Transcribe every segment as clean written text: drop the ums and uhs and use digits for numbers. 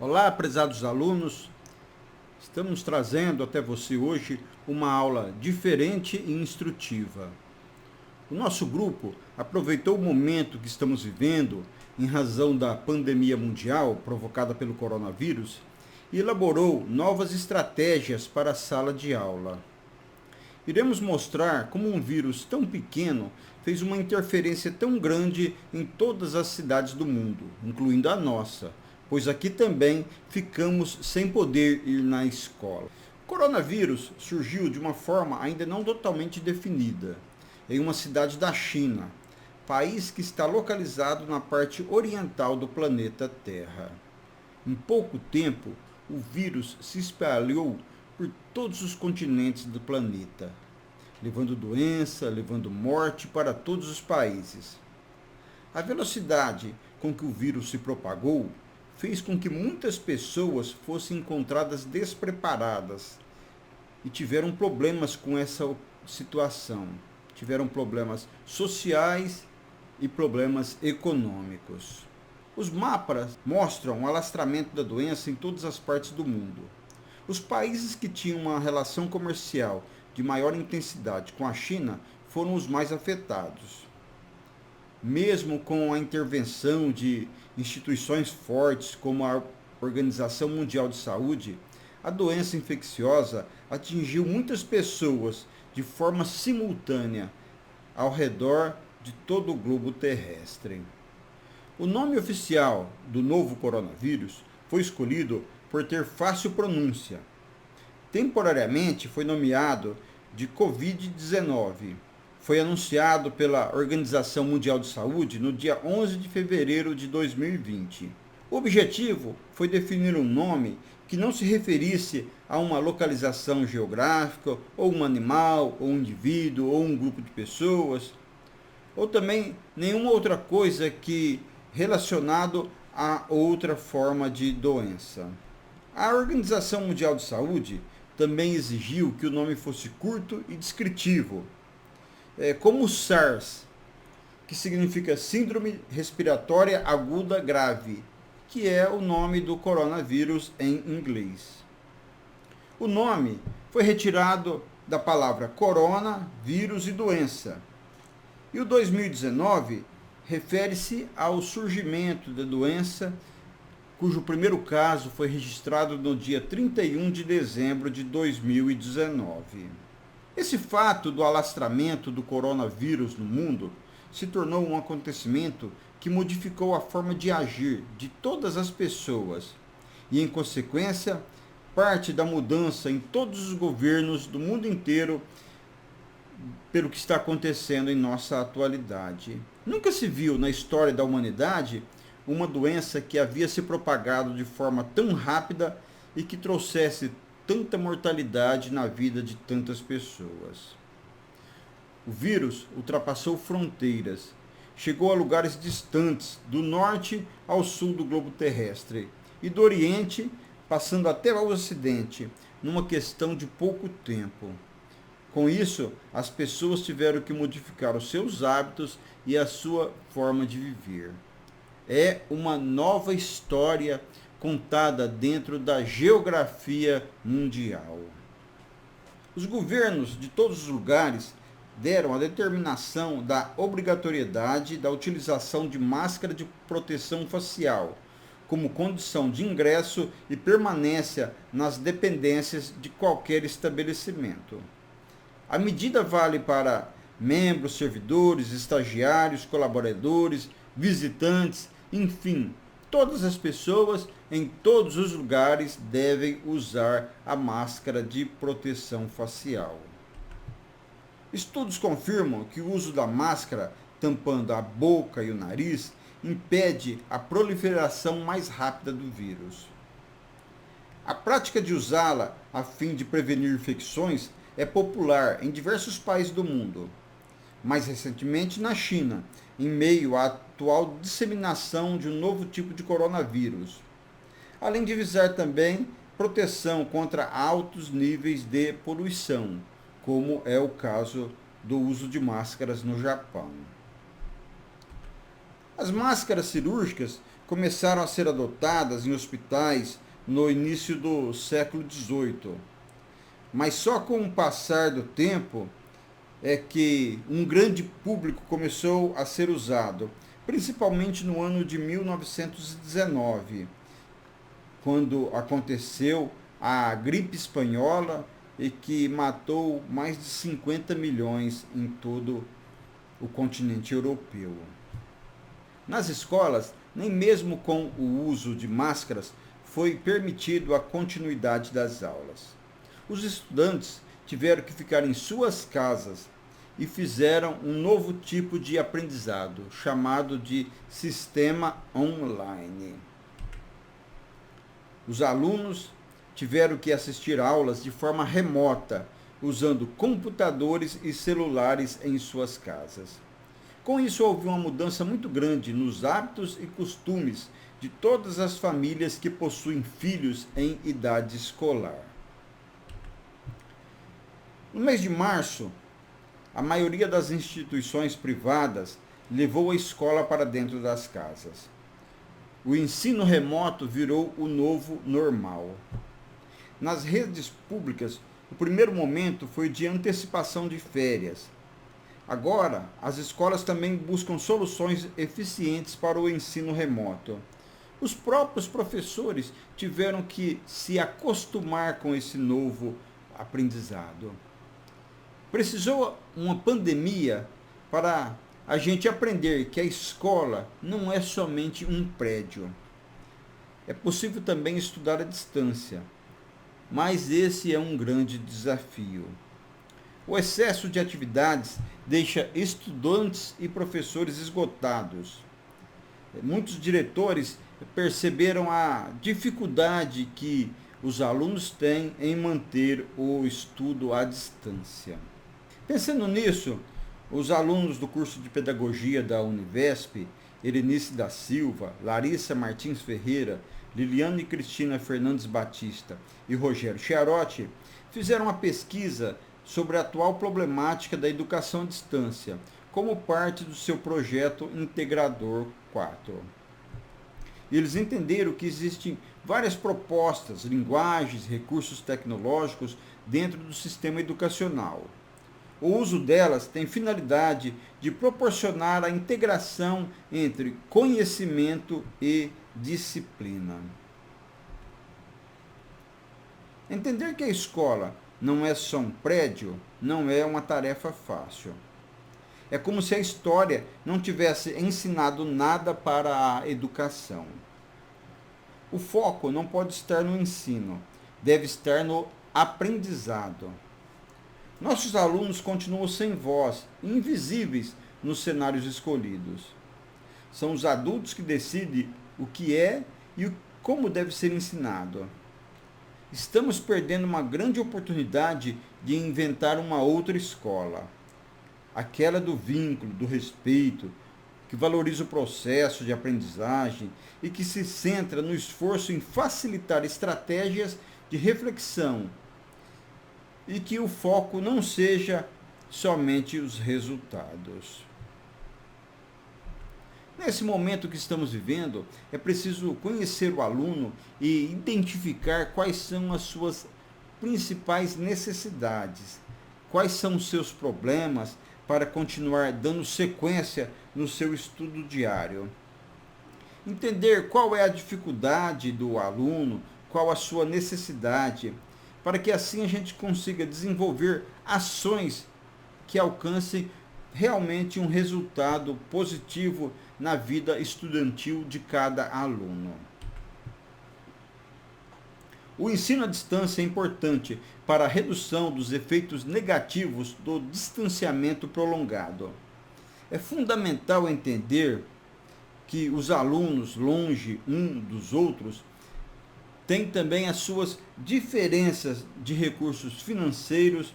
Olá, prezados alunos. Estamos trazendo até você hoje uma aula diferente e instrutiva. O nosso grupo aproveitou o momento que estamos vivendo em razão da pandemia mundial provocada pelo coronavírus e elaborou novas estratégias para a sala de aula. Iremos mostrar como um vírus tão pequeno fez uma interferência tão grande em todas as cidades do mundo, incluindo a nossa, pois aqui também ficamos sem poder ir na escola. O coronavírus surgiu de uma forma ainda não totalmente definida, em uma cidade da China, país que está localizado na parte oriental do planeta Terra. Em pouco tempo, o vírus se espalhou por todos os continentes do planeta, levando doença, levando morte para todos os países. A velocidade com que o vírus se propagou fez com que muitas pessoas fossem encontradas despreparadas e tiveram problemas com essa situação. Tiveram problemas sociais e problemas econômicos. Os mapas mostram o alastramento da doença em todas as partes do mundo. Os países que tinham uma relação comercial de maior intensidade com a China foram os mais afetados. Mesmo com a intervenção de instituições fortes como a Organização Mundial de Saúde, a doença infecciosa atingiu muitas pessoas de forma simultânea ao redor de todo o globo terrestre. O nome oficial do novo coronavírus foi escolhido por ter fácil pronúncia. Temporariamente foi nomeado de Covid-19. Foi anunciado pela Organização Mundial de Saúde no dia 11 de fevereiro de 2020. O objetivo foi definir um nome que não se referisse a uma localização geográfica, ou um animal, ou um indivíduo, ou um grupo de pessoas, ou também nenhuma outra coisa que relacionado a outra forma de doença. A Organização Mundial de Saúde também exigiu que o nome fosse curto e descritivo, como o SARS, que significa Síndrome Respiratória Aguda Grave, que é o nome do coronavírus em inglês. O nome foi retirado da palavra corona, vírus e doença. E o 2019 refere-se ao surgimento da doença, cujo primeiro caso foi registrado no dia 31 de dezembro de 2019. Esse fato do alastramento do coronavírus no mundo se tornou um acontecimento que modificou a forma de agir de todas as pessoas e, em consequência, parte da mudança em todos os governos do mundo inteiro pelo que está acontecendo em nossa atualidade. Nunca se viu na história da humanidade uma doença que havia se propagado de forma tão rápida e que trouxesse tanta mortalidade na vida de tantas pessoas. O vírus ultrapassou fronteiras, chegou a lugares distantes, do norte ao sul do globo terrestre, e do oriente, passando até ao ocidente, numa questão de pouco tempo. Com isso, as pessoas tiveram que modificar os seus hábitos e a sua forma de viver. É uma nova história contada dentro da geografia mundial. Os governos de todos os lugares deram a determinação da obrigatoriedade da utilização de máscara de proteção facial como condição de ingresso e permanência nas dependências de qualquer estabelecimento. A medida vale para membros, servidores, estagiários, colaboradores, visitantes, enfim, todas as pessoas em todos os lugares devem usar a máscara de proteção facial. Estudos confirmam que o uso da máscara tampando a boca e o nariz impede a proliferação mais rápida do vírus. A prática de usá-la a fim de prevenir infecções é popular em diversos países do mundo, mais recentemente na China, em meio à atual disseminação de um novo tipo de coronavírus, além de visar também proteção contra altos níveis de poluição, como é o caso do uso de máscaras no Japão. As máscaras cirúrgicas começaram a ser adotadas em hospitais no início do século XVIII. Mas só com o passar do tempo é que um grande público começou a ser usado, principalmente no ano de 1919, quando aconteceu a gripe espanhola e que matou mais de 50 milhões em todo o continente europeu. Nas escolas, nem mesmo com o uso de máscaras foi permitido a continuidade das aulas. Os estudantes tiveram que ficar em suas casas e fizeram um novo tipo de aprendizado, chamado de sistema online. Os alunos tiveram que assistir aulas de forma remota, usando computadores e celulares em suas casas. Com isso, houve uma mudança muito grande nos hábitos e costumes de todas as famílias que possuem filhos em idade escolar. No mês de março, a maioria das instituições privadas levou a escola para dentro das casas. O ensino remoto virou o novo normal. Nas redes públicas, o primeiro momento foi de antecipação de férias. Agora, as escolas também buscam soluções eficientes para o ensino remoto. Os próprios professores tiveram que se acostumar com esse novo aprendizado. Precisou uma pandemia para a gente aprender que a escola não é somente um prédio. É possível também estudar à distância, mas esse é um grande desafio. O excesso de atividades deixa estudantes e professores esgotados. Muitos diretores perceberam a dificuldade que os alunos têm em manter o estudo à distância. Pensando nisso, os alunos do curso de Pedagogia da Univesp, Erenice da Silva, Larissa Martins Ferreira, Liliane Cristina Fernandes Batista e Rogério Chiarotti, fizeram uma pesquisa sobre a atual problemática da educação à distância, como parte do seu projeto Integrador 4. Eles entenderam que existem várias propostas, linguagens, recursos tecnológicos dentro do sistema educacional. O uso delas tem finalidade de proporcionar a integração entre conhecimento e disciplina. Entender que a escola não é só um prédio não é uma tarefa fácil. É como se a história não tivesse ensinado nada para a educação. O foco não pode estar no ensino, deve estar no aprendizado. Nossos alunos continuam sem voz, invisíveis nos cenários escolhidos. São os adultos que decidem o que é e como deve ser ensinado. Estamos perdendo uma grande oportunidade de inventar uma outra escola. Aquela do vínculo, do respeito, que valoriza o processo de aprendizagem e que se centra no esforço em facilitar estratégias de reflexão e que o foco não seja somente os resultados. Nesse momento que estamos vivendo, é preciso conhecer o aluno e identificar quais são as suas principais necessidades, quais são os seus problemas para continuar dando sequência no seu estudo diário. Entender qual é a dificuldade do aluno, qual a sua necessidade, para que assim a gente consiga desenvolver ações que alcancem realmente um resultado positivo na vida estudantil de cada aluno. O ensino à distância é importante para a redução dos efeitos negativos do distanciamento prolongado. É fundamental entender que os alunos longe um dos outros têm também as suas diferenças de recursos financeiros,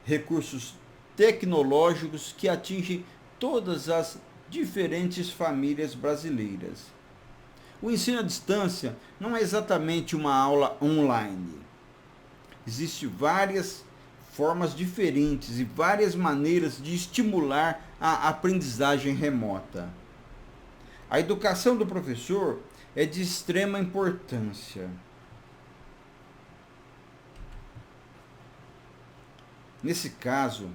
recursos tecnológicos que atingem todas as diferentes famílias brasileiras. O ensino à distância não é exatamente uma aula online. Existem várias formas diferentes e várias maneiras de estimular a aprendizagem remota. A educação do professor é de extrema importância. Nesse caso,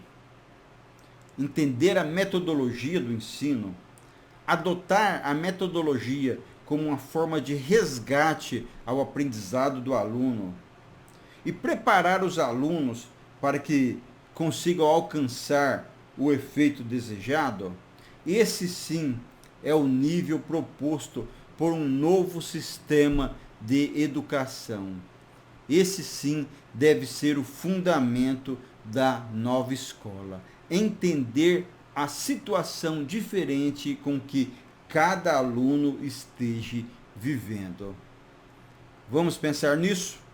entender a metodologia do ensino, adotar a metodologia como uma forma de resgate ao aprendizado do aluno e preparar os alunos para que consigam alcançar o efeito desejado, esse sim é o nível proposto por um novo sistema de educação. Esse sim deve ser o fundamento da nova escola. Entender a situação diferente com que cada aluno esteja vivendo. Vamos pensar nisso?